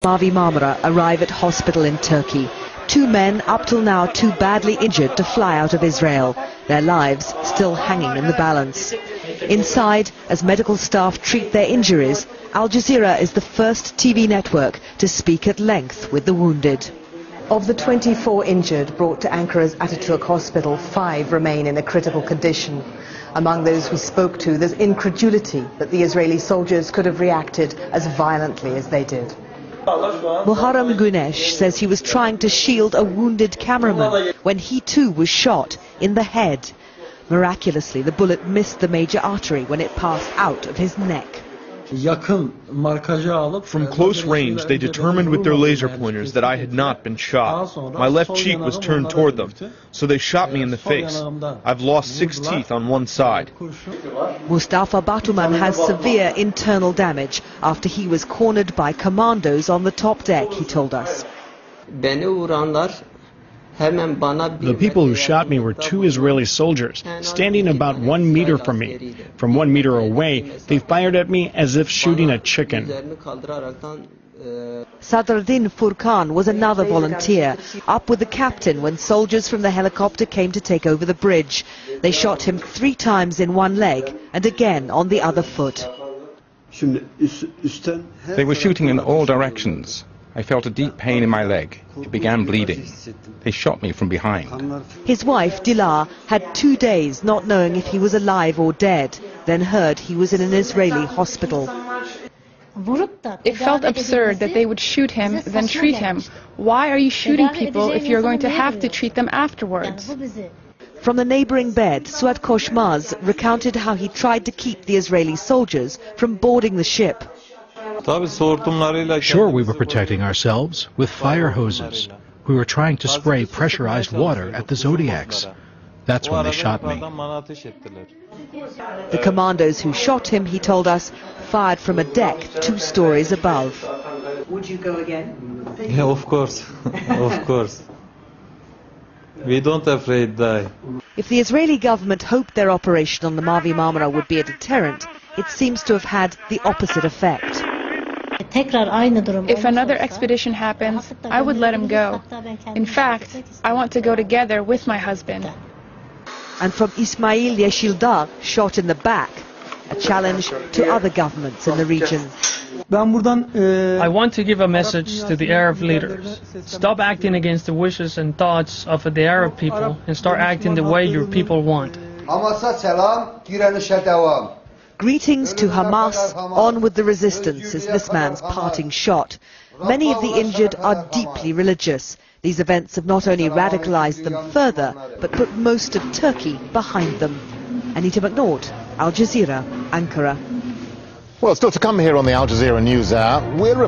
Mavi Marmara arrive at hospital in Turkey. Two men, up till now too badly injured to fly out of Israel. Their lives still hanging in the balance. Inside, as medical staff treat their injuries, Al Jazeera is the first TV network to speak at length with the wounded. Of the 24 injured brought to Ankara's Atatürk hospital, 5 remain in a critical condition. Among those we spoke to, there's incredulity that the Israeli soldiers could have reacted as violently as they did. Muharrem Güneş says he was trying to shield a wounded cameraman when he too was shot in the head. Miraculously, the bullet missed the major artery when it passed out of his neck. From close range, they determined with their laser pointers that I had not been shot. My left cheek was turned toward them, so they shot me in the face. I've lost 6 teeth on one side. Mustafa Batuman has severe internal damage after he was cornered by commandos on the top deck, he told us. The people who shot me were 2 Israeli soldiers, standing about 1 meter from me. From 1 meter away, they fired at me as if shooting a chicken. Sadruddin Furkan was another volunteer, up with the captain when soldiers from the helicopter came to take over the bridge. They shot him 3 times in one leg and again on the other foot. They were shooting in all directions. I felt a deep pain in my leg. It began bleeding. They shot me from behind. His wife, Dilar, had 2 days not knowing if he was alive or dead, then heard he was in an Israeli hospital. It felt absurd that they would shoot him, then treat him. Why are you shooting people if you're going to have to treat them afterwards? From the neighboring bed, Suat Koshmaz recounted how he tried to keep the Israeli soldiers from boarding the ship. Sure, we were protecting ourselves with fire hoses. We were trying to spray pressurized water at the Zodiacs. That's when they shot me. The commandos who shot him, he told us, fired from a deck 2 stories above. Would you go again? Yeah, of course. Of course. We don't afraid die. If the Israeli government hoped their operation on the Mavi Marmara would be a deterrent, it seems to have had the opposite effect. If another expedition happens, I would let him go. In fact, I want to go together with my husband. And from Ismail Yeşildağ, shot in the back, a challenge to other governments in the region. I want to give a message to the Arab leaders. Stop acting against the wishes and thoughts of the Arab people and start acting the way your people want. Greetings to Hamas, on with the resistance is this man's parting shot. Many of the injured are deeply religious. These events have not only radicalized them further, but put most of Turkey behind them. Anita McNaught, Al Jazeera, Ankara. Well, still to come here on the Al Jazeera News Hour, we're